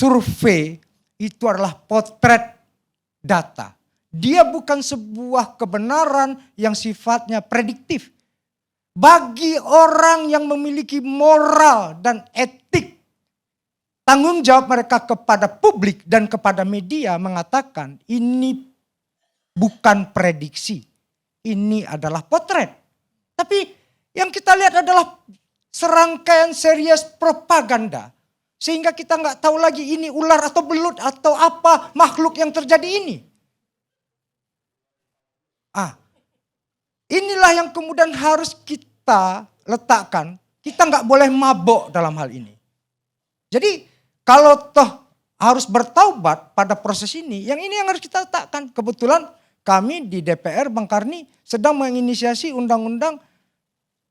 survei itu adalah potret data. Dia bukan sebuah kebenaran yang sifatnya prediktif. Bagi orang yang memiliki moral dan etik, tanggung jawab mereka kepada publik dan kepada media mengatakan ini bukan prediksi. Ini adalah potret. Tapi yang kita lihat adalah serangkaian series propaganda. Sehingga kita nggak tahu lagi ini ular atau belut atau apa makhluk yang terjadi ini. Inilah yang kemudian harus kita letakkan. Kita nggak boleh mabok dalam hal ini. Jadi kalau toh harus bertaubat pada proses ini, yang ini yang harus kita letakkan. Kebetulan kami di DPR Bang Karni sedang menginisiasi undang-undang,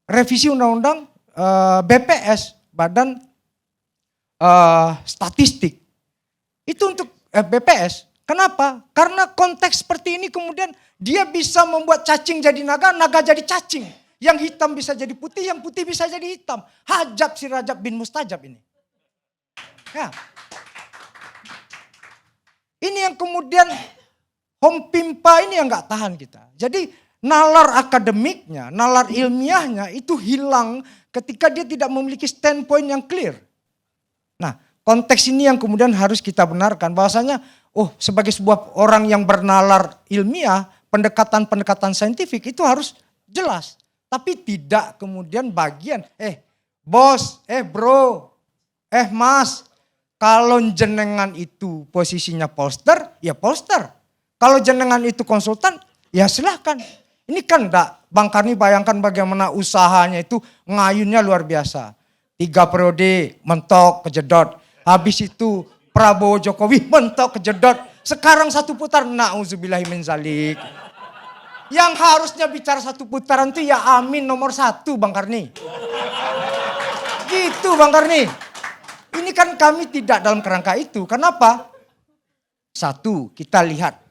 revisi undang-undang BPS, Badan Statistik. Itu untuk BPS. Kenapa? Karena konteks seperti ini kemudian dia bisa membuat cacing jadi naga, naga jadi cacing. Yang hitam bisa jadi putih, yang putih bisa jadi hitam. Hajab si Rajab bin Mustajab ini. Ya. Ini yang kemudian Hom Pimpa ini yang gak tahan kita. Jadi nalar akademiknya, nalar ilmiahnya itu hilang ketika dia tidak memiliki standpoint yang clear. Nah, konteks ini yang kemudian harus kita benarkan bahwasanya sebagai sebuah orang yang bernalar ilmiah, pendekatan-pendekatan saintifik itu harus jelas. Tapi tidak kemudian bagian, bos, bro, mas, kalau jenengan itu posisinya polster, ya polster. Kalau jenengan itu konsultan, ya silahkan. Ini kan enggak, Bang Karni bayangkan bagaimana usahanya itu ngayunnya luar biasa. 3 periode mentok kejedot. Habis itu Prabowo Jokowi mentok kejedot. Sekarang 1 putar, na'udzubillahi min zalik. Yang harusnya bicara 1 putaran itu ya amin nomor 1 Bang Karni. Gitu Bang Karni. Ini kan kami tidak dalam kerangka itu. Kenapa? 1, kita lihat.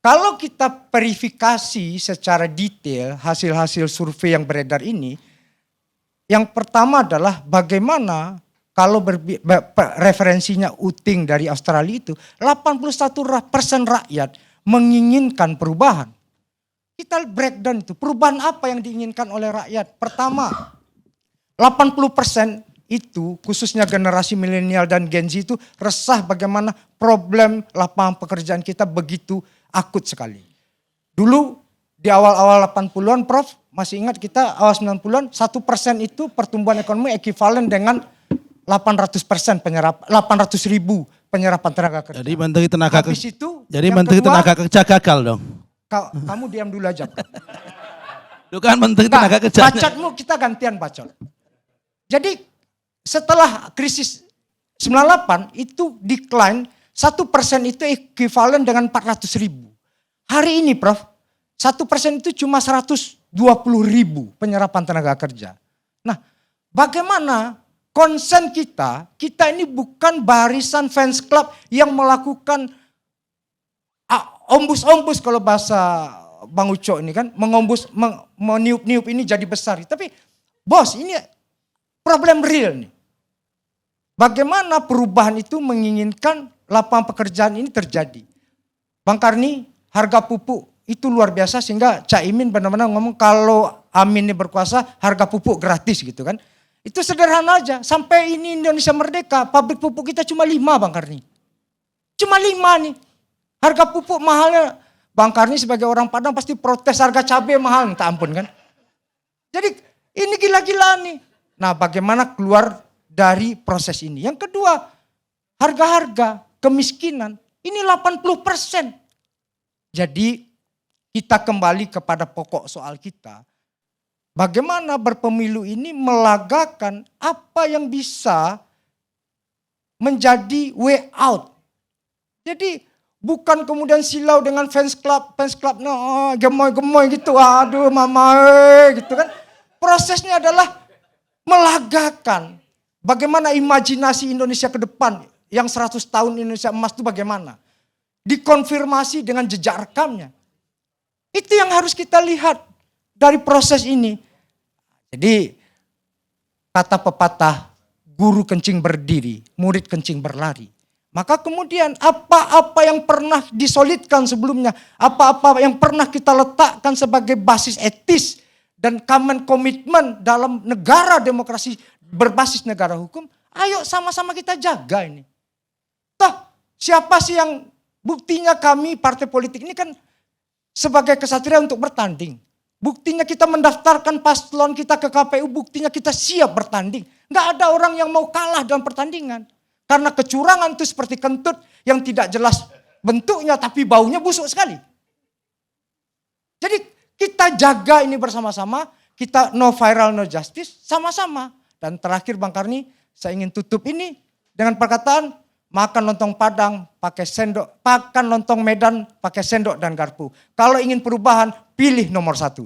Kalau kita verifikasi secara detail hasil-hasil survei yang beredar ini. Yang pertama adalah bagaimana kalau referensinya Uting dari Australia itu. 81% rakyat menginginkan perubahan. Kita breakdown itu, perubahan apa yang diinginkan oleh rakyat? Pertama, 80% itu khususnya generasi milenial dan Gen Z itu resah bagaimana problem lapangan pekerjaan kita begitu akut sekali. Dulu di awal-awal 80-an Prof, masih ingat kita awal 90-an 1% itu pertumbuhan ekonomi ekivalen dengan 800% 800 ribu penyerapan tenaga kerja. Jadi menteri tenaga kerja. Jadi menteri tenaga kerja gagal dong. Kamu diam dulu aja. Lu kan menteri tenaga kerja. Bacotmu kita gantian bacot. Jadi setelah krisis 98 itu decline 1% itu ekivalen dengan 400 ribu. Hari ini Prof, 1% itu cuma 120 ribu penyerapan tenaga kerja. Nah bagaimana konsen kita ini bukan barisan fans club yang melakukan ombus-ombus kalau bahasa Bang Uco ini kan, meniup-niup ini jadi besar. Tapi bos ini problem real nih. Bagaimana perubahan itu menginginkan lapangan pekerjaan ini terjadi. Bang Karni, harga pupuk itu luar biasa sehingga Caimin benar-benar ngomong kalau Amin ini berkuasa harga pupuk gratis gitu kan. Itu sederhana aja. Sampai ini Indonesia merdeka, pabrik pupuk kita cuma 5 Bang Karni. Cuma 5 nih. Harga pupuk mahalnya. Bang Karni sebagai orang Padang pasti protes harga cabai mahal, minta ampun kan. Jadi ini gila-gilaan nih. Nah bagaimana keluar dari proses ini. Yang kedua, harga-harga kemiskinan ini 80%. Jadi kita kembali kepada pokok soal kita. Bagaimana berpemilu ini melagakan apa yang bisa menjadi way out. Jadi bukan kemudian silau dengan fans club gemoy-gemoy gitu. Aduh mama gitu kan. Prosesnya adalah melagakan bagaimana imajinasi Indonesia ke depan yang 100 tahun Indonesia emas itu bagaimana. Dikonfirmasi dengan jejak rekamnya. Itu yang harus kita lihat dari proses ini. Jadi kata pepatah, guru kencing berdiri, murid kencing berlari. Maka kemudian apa-apa yang pernah disolidkan sebelumnya, apa-apa yang pernah kita letakkan sebagai basis etis dan common commitment dalam negara demokrasi berbasis negara hukum, ayo sama-sama kita jaga ini. Toh siapa sih yang buktinya kami partai politik ini kan sebagai kesatria untuk bertanding. Buktinya kita mendaftarkan paslon kita ke KPU, buktinya kita siap bertanding. Nggak ada orang yang mau kalah dalam pertandingan. Karena kecurangan itu seperti kentut yang tidak jelas bentuknya tapi baunya busuk sekali. Jadi kita jaga ini bersama-sama, kita no viral no justice sama-sama. Dan terakhir Bang Karni, saya ingin tutup ini dengan perkataan makan lontong Padang pakai sendok, makan lontong Medan pakai sendok dan garpu. Kalau ingin perubahan, pilih nomor 1.